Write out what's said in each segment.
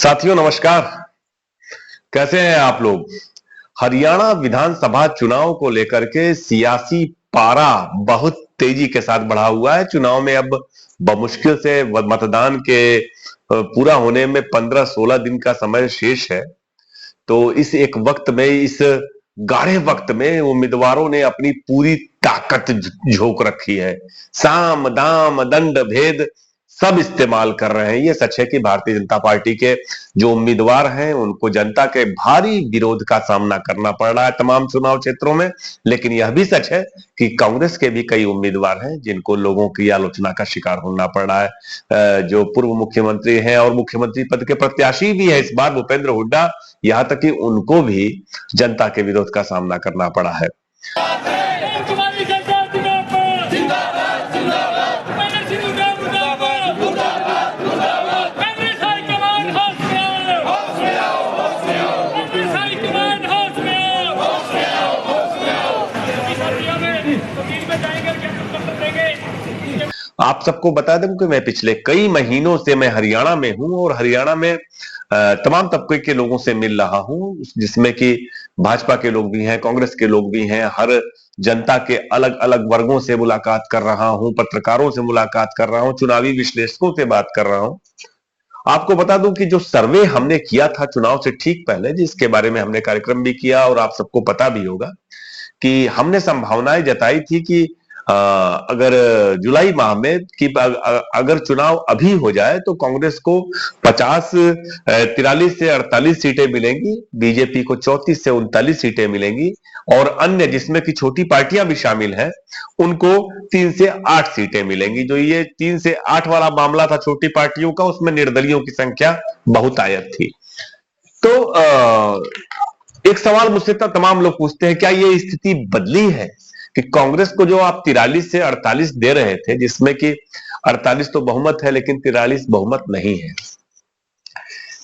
साथियों नमस्कार। कैसे हैं आप लोग। हरियाणा विधानसभा चुनाव को लेकर के सियासी पारा बहुत तेजी के साथ बढ़ा हुआ है। चुनाव में अब बमुश्किल से मतदान के पूरा होने में 15-16 दिन का समय शेष है। तो इस एक वक्त में, इस गाढ़े वक्त में उम्मीदवारों ने अपनी पूरी ताकत झोंक रखी है। साम दाम दंड भेद सब इस्तेमाल कर रहे हैं। ये सच है कि भारतीय जनता पार्टी के जो उम्मीदवार हैं उनको जनता के भारी विरोध का सामना करना पड़ रहा है तमाम चुनाव क्षेत्रों में। लेकिन यह भी सच है कि कांग्रेस के भी कई उम्मीदवार हैं जिनको लोगों की आलोचना का शिकार होना पड़ रहा है। जो पूर्व मुख्यमंत्री हैं और मुख्यमंत्री पद के प्रत्याशी भी है इस बार, भूपेंद्र हुड्डा, यहां तक कि उनको भी जनता के विरोध का सामना करना पड़ा है। आप सबको बता दें कि मैं पिछले कई महीनों से मैं हरियाणा में हूं और हरियाणा में तमाम तबके के लोगों से मिल रहा हूं, जिसमें कि भाजपा के लोग भी हैं, कांग्रेस के लोग भी हैं, हर जनता के अलग अलग वर्गों से मुलाकात कर रहा हूं, पत्रकारों से मुलाकात कर रहा हूं, चुनावी विश्लेषकों से बात कर रहा हूं। आपको बता दूं कि जो सर्वे हमने किया था चुनाव से ठीक पहले, जिसके बारे में हमने कार्यक्रम भी किया और आप सबको पता भी होगा कि हमने संभावनाएं जताई थी कि अगर जुलाई माह में कि अगर चुनाव अभी हो जाए तो कांग्रेस को 43 से 48 सीटें मिलेंगी, बीजेपी को 34 से 39 सीटें मिलेंगी और अन्य जिसमें कि छोटी पार्टियां भी शामिल हैं उनको 3 से 8 सीटें मिलेंगी। जो ये 3 से 8 वाला मामला था छोटी पार्टियों का, उसमें निर्दलियों की संख्या बहुतायत थी। तो एक सवाल मुझसे तमाम लोग पूछते हैं, क्या ये स्थिति बदली है कि कांग्रेस को जो आप 43 से 48 दे रहे थे, जिसमें कि 48 तो बहुमत है लेकिन 43 बहुमत नहीं है,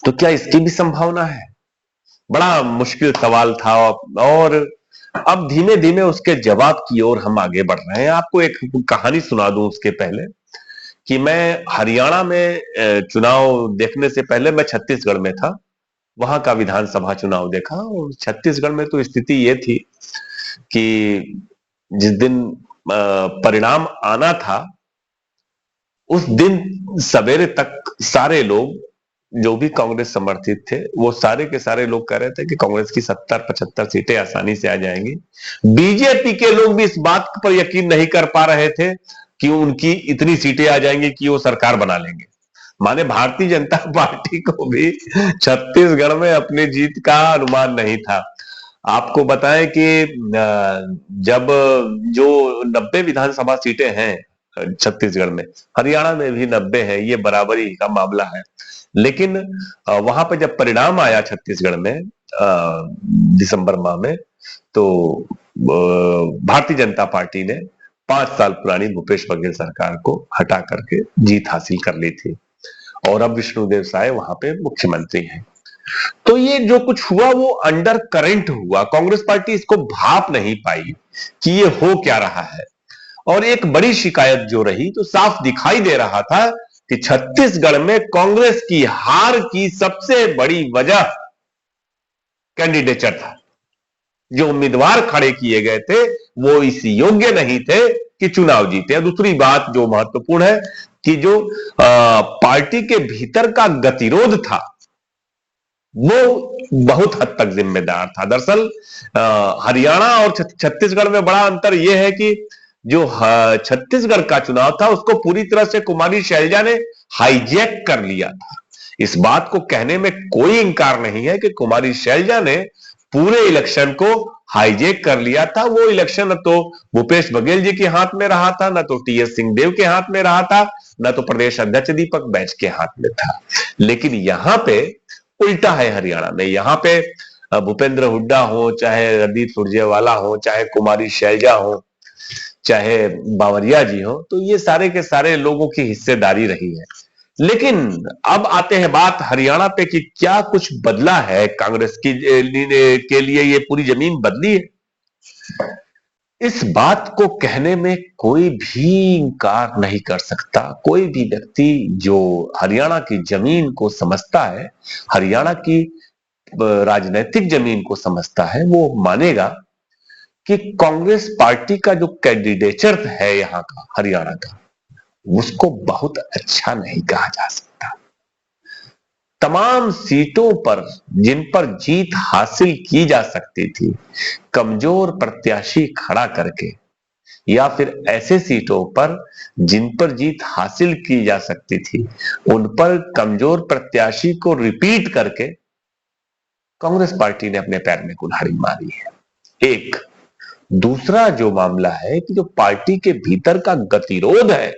तो क्या इसकी भी संभावना है? बड़ा मुश्किल सवाल था और अब धीमे धीमे उसके जवाब की ओर हम आगे बढ़ रहे हैं। आपको एक कहानी सुना दूं उसके पहले कि मैं हरियाणा में चुनाव देखने से पहले मैं छत्तीसगढ़ में था, वहां का विधानसभा चुनाव देखा और छत्तीसगढ़ में तो स्थिति ये थी कि जिस दिन परिणाम आना था उस दिन सवेरे तक सारे लोग जो भी कांग्रेस समर्थित थे वो सारे के सारे लोग कह रहे थे कि कांग्रेस की 70-75 सीटें आसानी से आ जाएंगी। बीजेपी के लोग भी इस बात पर यकीन नहीं कर पा रहे थे कि उनकी इतनी सीटें आ जाएंगी कि वो सरकार बना लेंगे। माने भारतीय जनता पार्टी को भी छत्तीसगढ़ में अपनी जीत का अनुमान नहीं था। आपको बताएं कि जब जो 90 विधानसभा सीटें हैं छत्तीसगढ़ में, हरियाणा में भी 90 है, ये बराबरी का मामला है। लेकिन वहां पर जब परिणाम आया छत्तीसगढ़ में दिसंबर माह में, तो भारतीय जनता पार्टी ने 5 साल पुरानी भूपेश बघेल सरकार को हटा करके जीत हासिल कर ली थी और अब विष्णुदेव साय वहां पे मुख्यमंत्री हैं। तो ये जो कुछ हुआ वो अंडर करंट हुआ, कांग्रेस पार्टी इसको भाप नहीं पाई कि ये हो क्या रहा है। और एक बड़ी शिकायत जो रही, तो साफ दिखाई दे रहा था कि छत्तीसगढ़ में कांग्रेस की हार की सबसे बड़ी वजह कैंडिडेचर था। जो उम्मीदवार खड़े किए गए थे वो इस योग्य नहीं थे कि चुनाव जीते। दूसरी बात जो महत्वपूर्ण है कि जो पार्टी के भीतर का गतिरोध था वो बहुत हद तक जिम्मेदार था। दरअसल हरियाणा और छत्तीसगढ़ में बड़ा अंतर यह है कि जो छत्तीसगढ़ का चुनाव था उसको पूरी तरह से कुमारी शैलजा ने हाईजैक कर लिया था। इस बात को कहने में कोई इंकार नहीं है कि कुमारी शैलजा ने पूरे इलेक्शन को हाईजैक कर लिया था। वो इलेक्शन न तो भूपेश बघेल जी के हाथ में रहा था, न तो टीएस सिंहदेव के हाथ में रहा था, न तो प्रदेश अध्यक्ष दीपक बैज के हाथ में था। लेकिन यहां पे उल्टा है हरियाणा में। यहां पे भूपेंद्र हुड्डा हो, चाहे रणदीप सुरजेवाला हो, चाहे कुमारी शैलजा हो, चाहे बावरिया जी हो, तो ये सारे के सारे लोगों की हिस्सेदारी रही है। लेकिन अब आते हैं बात हरियाणा पे कि क्या कुछ बदला है कांग्रेस की के लिए, ये पूरी जमीन बदली है। इस बात को कहने में कोई भी इनकार नहीं कर सकता। कोई भी व्यक्ति जो हरियाणा की जमीन को समझता है, हरियाणा की राजनीतिक जमीन को समझता है, वो मानेगा कि कांग्रेस पार्टी का जो कैंडिडेचर है यहां का, हरियाणा का, उसको बहुत अच्छा नहीं कहा जा सकता। तमाम सीटों पर जिन पर जीत हासिल की जा सकती थी, कमजोर प्रत्याशी खड़ा करके, या फिर ऐसे सीटों पर जिन पर जीत हासिल की जा सकती थी, उन पर कमजोर प्रत्याशी को रिपीट करके कांग्रेस पार्टी ने अपने पैर में कुल्हाड़ी मारी है। एक दूसरा जो मामला है कि जो पार्टी के भीतर का गतिरोध है,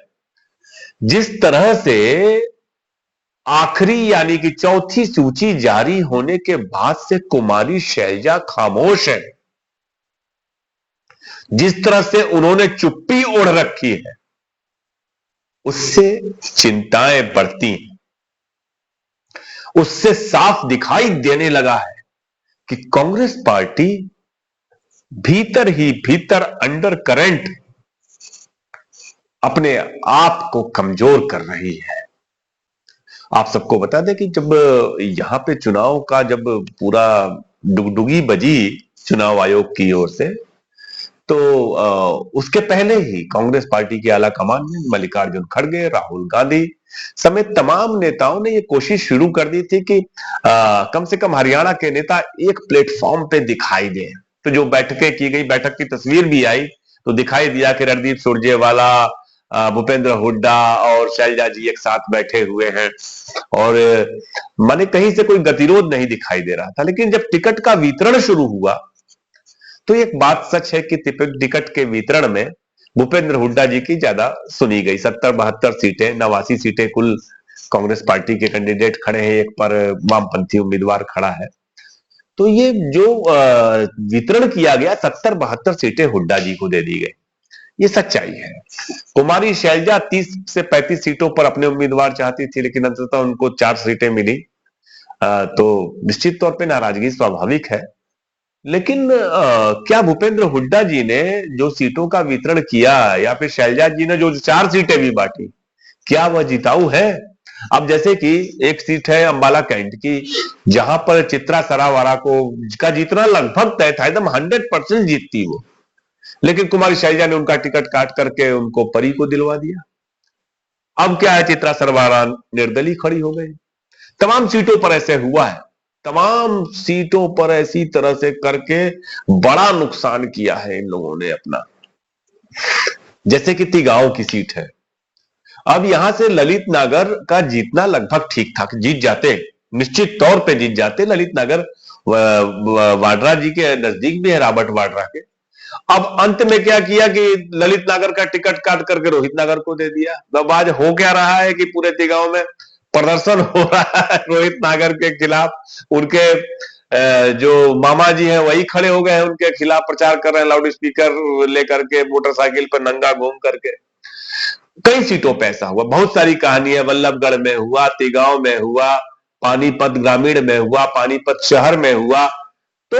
जिस तरह से आखिरी यानी कि चौथी सूची जारी होने के बाद से कुमारी शैलजा खामोश है, जिस तरह से उन्होंने चुप्पी ओढ़ रखी है, उससे चिंताएं बढ़ती हैं। उससे साफ दिखाई देने लगा है कि कांग्रेस पार्टी भीतर ही भीतर अंडर करंट अपने आप को कमजोर कर रही है। आप सबको बता दें कि जब यहां पे चुनाव का जब पूरा डुगडुगी बजी चुनाव आयोग की ओर से, तो उसके पहले ही कांग्रेस पार्टी की आला कमान ने मल्लिकार्जुन खड़गे, राहुल गांधी समेत तमाम नेताओं ने यह कोशिश शुरू कर दी थी कि कम से कम हरियाणा के नेता एक प्लेटफॉर्म पे दिखाई दें। तो जो बैठकें की गई, बैठक की तस्वीर भी आई, तो दिखाई दिया कि रणदीप सुरजेवाला, भूपेंद्र हुड्डा और शैलजा जी एक साथ बैठे हुए हैं, और माने कहीं से कोई गतिरोध नहीं दिखाई दे रहा था। लेकिन जब टिकट का वितरण शुरू हुआ, तो एक बात सच है कि टिकट के वितरण में भूपेंद्र हुड्डा जी की ज्यादा सुनी गई। 70-72 सीटें, 89 सीटें कुल कांग्रेस पार्टी के कैंडिडेट खड़े हैं, एक पर वामपंथी उम्मीदवार खड़ा है। तो ये जो वितरण किया गया, 70-72 सीटें हुड्डा जी को दे दी गई, ये सच्चाई है। कुमारी शैलजा 30 से 35 सीटों पर अपने उम्मीदवार चाहती थी, लेकिन अंततः उनको 4 सीटें मिली। तो निश्चित तौर पे नाराजगी स्वाभाविक है। लेकिन क्या भूपेंद्र हुड्डा जी ने जो सीटों का वितरण किया, या फिर शैलजा जी ने जो 4 सीटें भी बांटी, क्या वह जिताऊ है? अब जैसे कि एक सीट है अंबाला कैंट की, जहां पर चित्रा सरावरा को का जीतना लगभग तय था, एकदम 100% जीतती वो, लेकिन कुमारी शैलजा ने उनका टिकट काट करके उनको परी को दिलवा दिया। अब क्या है, चित्रा सरावरा निर्दलीय खड़ी हो गई। तमाम सीटों पर ऐसे हुआ है, तमाम सीटों पर ऐसी तरह से करके बड़ा नुकसान किया है इन लोगों ने अपना। जैसे कि तिगांव की सीट है, अब यहां से ललित नागर का जीतना लगभग ठीक ठाक, जीत जाते, निश्चित तौर पे जीत जाते। ललित नागर वाड्रा जी के नजदीक भी है, रॉबर्ट वाड्रा के। अब अंत में क्या किया कि ललित नागर का टिकट काट करके रोहित नागर को दे दिया। अब आज हो क्या रहा है कि पूरे तिगांव में प्रदर्शन हो रहा है रोहित नागर के खिलाफ। उनके जो मामा जी हैं वही खड़े हो गए हैं, उनके खिलाफ प्रचार कर रहे हैं, लाउड स्पीकर लेकर के, मोटरसाइकिल पर नंगा घूम करके। कई सीटों पे ऐसा हुआ, बहुत सारी कहानी है। वल्लभगढ़ में हुआ, तिगांव में हुआ, पानीपत ग्रामीण में हुआ, पानीपत शहर में हुआ। तो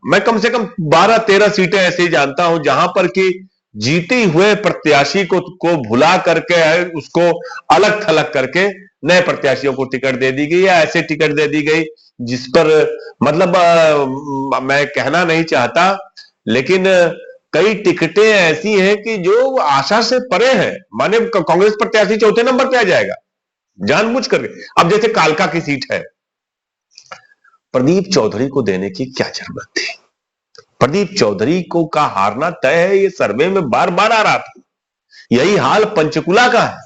मैं कम से कम 12-13 सीटें ऐसी जानता हूं जहां पर कि जीते हुए प्रत्याशी को भुला करके, उसको अलग थलग करके नए प्रत्याशियों को टिकट दे दी गई, या ऐसे टिकट दे दी गई जिस पर मतलब मैं कहना नहीं चाहता, लेकिन कई टिकटें ऐसी हैं कि जो आशा से परे हैं। माने कांग्रेस प्रत्याशी चौथे नंबर पे आ जाएगा जानबूझ करके। अब जैसे कालका की सीट है, प्रदीप चौधरी को देने की क्या जरूरत थी? प्रदीप चौधरी को का हारना तय है, ये सर्वे में बार बार आ रहा था। यही हाल पंचकुला का है।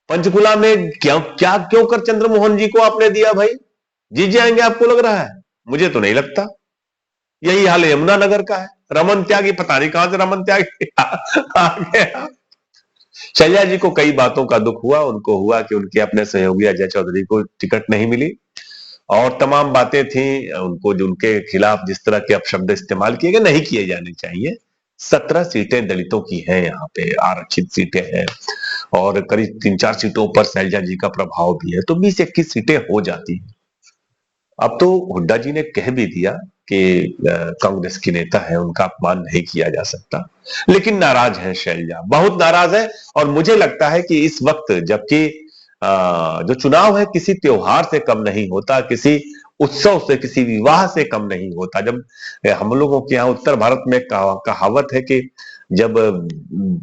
पंचकुला में क्यों कर चंद्रमोहन जी को आपने दिया भाई? जीत जाएंगे आपको लग रहा है? मुझे तो नहीं लगता। यही हाल यमुनानगर का है। रमन त्यागी, पता नहीं कहां से रमन त्यागी आ गया। शैलजा जी को कई बातों का दुख हुआ। उनको हुआ कि उनके अपने सहयोगी अजय चौधरी को टिकट नहीं मिली, और तमाम बातें थी उनको, जो उनके खिलाफ जिस तरह के अपशब्द इस्तेमाल किए गए, नहीं किए जाने चाहिए। 17 सीटें दलितों की हैं, यहाँ पे आरक्षित सीटें हैं, और करीब 3-4 सीटों पर शैलजा जी का प्रभाव भी है, तो 20-21 सीटें हो जाती हैं। अब तो हुड्डा जी ने कह भी दिया कि कांग्रेस की नेता है, उनका अपमान नहीं किया जा सकता, लेकिन नाराज है शैलजा, बहुत नाराज है। और मुझे लगता है कि इस वक्त, जबकि जो चुनाव है किसी त्योहार से कम नहीं होता, किसी उत्सव से, किसी विवाह से कम नहीं होता। जब हम लोगों के यहाँ उत्तर भारत में कहावत है कि जब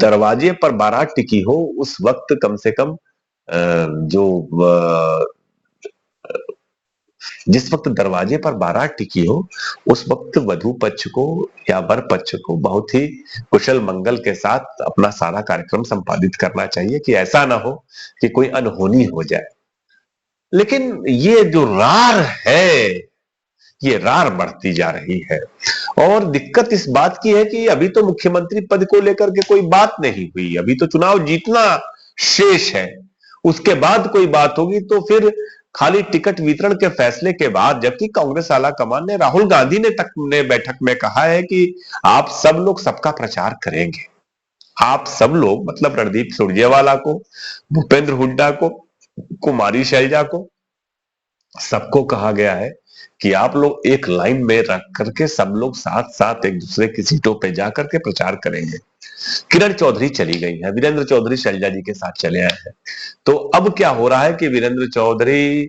दरवाजे पर बारात टिकी हो, उस वक्त कम से कम जो जिस वक्त दरवाजे पर बारात टिकी हो, उस वक्त वधू पक्ष को या वर पक्ष को बहुत ही कुशल मंगल के साथ अपना सारा कार्यक्रम संपादित करना चाहिए, कि ऐसा ना हो कि कोई अनहोनी हो जाए। लेकिन ये जो रार है, ये रार बढ़ती जा रही है। और दिक्कत इस बात की है कि अभी तो मुख्यमंत्री पद को लेकर के कोई बात नहीं हुई, अभी तो चुनाव जीतना शेष है। उसके बाद कोई बात होगी तो फिर खाली टिकट वितरण के फैसले के बाद, जबकि कांग्रेस आला कमान ने, राहुल गांधी ने बैठक में कहा है कि आप सब लोग सबका प्रचार करेंगे। आप सब लोग मतलब रणदीप सुरजेवाला को, भूपेंद्र हुड्डा को, कुमारी शैलजा को, सबको कहा गया है कि आप लोग एक लाइन में रख करके सब लोग साथ साथ एक दूसरे की सीटों पे जाकर के प्रचार करेंगे। किरण चौधरी चली गई है, वीरेंद्र चौधरी शैलजा जी के साथ चले आए हैं। तो अब क्या हो रहा है कि वीरेंद्र चौधरी,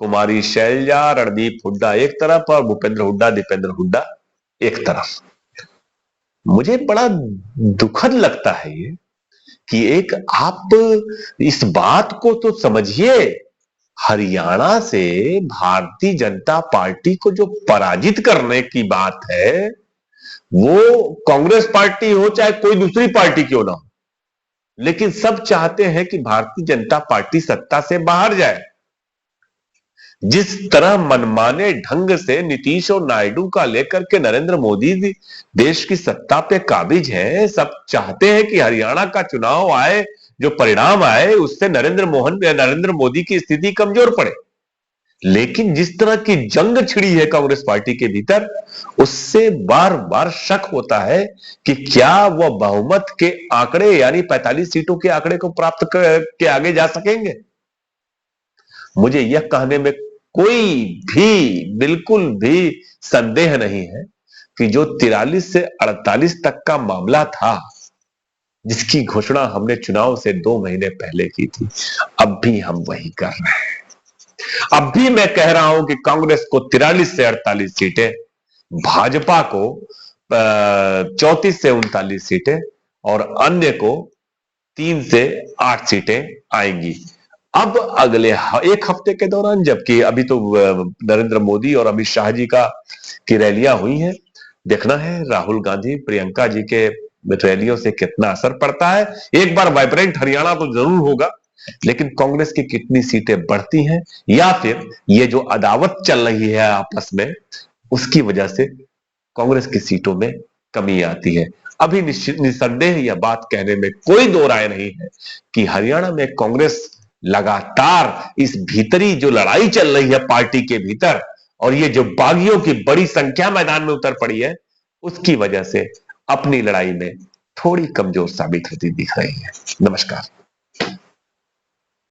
कुमारी शैलजा, रणदीप हुड्डा एक तरफ और भूपेंद्र हुड्डा, दीपेंद्र हुड्डा एक तरफ। मुझे बड़ा दुखद लगता है ये कि एक आप इस बात को तो समझिए, हरियाणा से भारतीय जनता पार्टी को जो पराजित करने की बात है, वो कांग्रेस पार्टी हो चाहे कोई दूसरी पार्टी क्यों ना हो, लेकिन सब चाहते हैं कि भारतीय जनता पार्टी सत्ता से बाहर जाए। जिस तरह मनमाने ढंग से नीतीश और नायडू का लेकर के नरेंद्र मोदी देश की सत्ता पे काबिज है, सब चाहते हैं कि हरियाणा का चुनाव आए, जो परिणाम आए उससे नरेंद्र मोदी की स्थिति कमजोर पड़े। लेकिन जिस तरह की जंग छिड़ी है कांग्रेस पार्टी के भीतर, उससे बार बार शक होता है कि क्या वह बहुमत के आंकड़े यानी 45 सीटों के आंकड़े को प्राप्त के आगे जा सकेंगे। मुझे यह कहने में कोई भी, बिल्कुल भी संदेह नहीं है कि जो 43 से 48 तक का मामला था, जिसकी घोषणा हमने चुनाव से 2 महीने पहले की थी, अब भी हम वही कर रहे हैं। अब भी मैं कह रहा हूं कि कांग्रेस को 43 से 48 सीटें, भाजपा को 34 से 39 सीटें और अन्य को 3 से 8 सीटें आएंगी। अब अगले एक हफ्ते के दौरान, जबकि अभी तो नरेंद्र मोदी और अमित शाह जी की रैलियां हुई हैं, देखना है राहुल गांधी, प्रियंका जी के रैलियों से कितना असर पड़ता है। एक बार वाइब्रेंट हरियाणा तो जरूर होगा, लेकिन कांग्रेस की कितनी सीटें बढ़ती हैं, या फिर ये जो अदावत चल रही है आपस में, उसकी वजह से कांग्रेस की सीटों में कमी आती है। अभी निसंदेह यह बात कहने में कोई दो राय नहीं है कि हरियाणा में कांग्रेस लगातार इस भीतरी जो लड़ाई चल रही है पार्टी के भीतर, और ये जो बागियों की बड़ी संख्या मैदान में उतर पड़ी है, उसकी वजह से अपनी लड़ाई में थोड़ी कमजोर साबित होती दिख रही है। नमस्कार।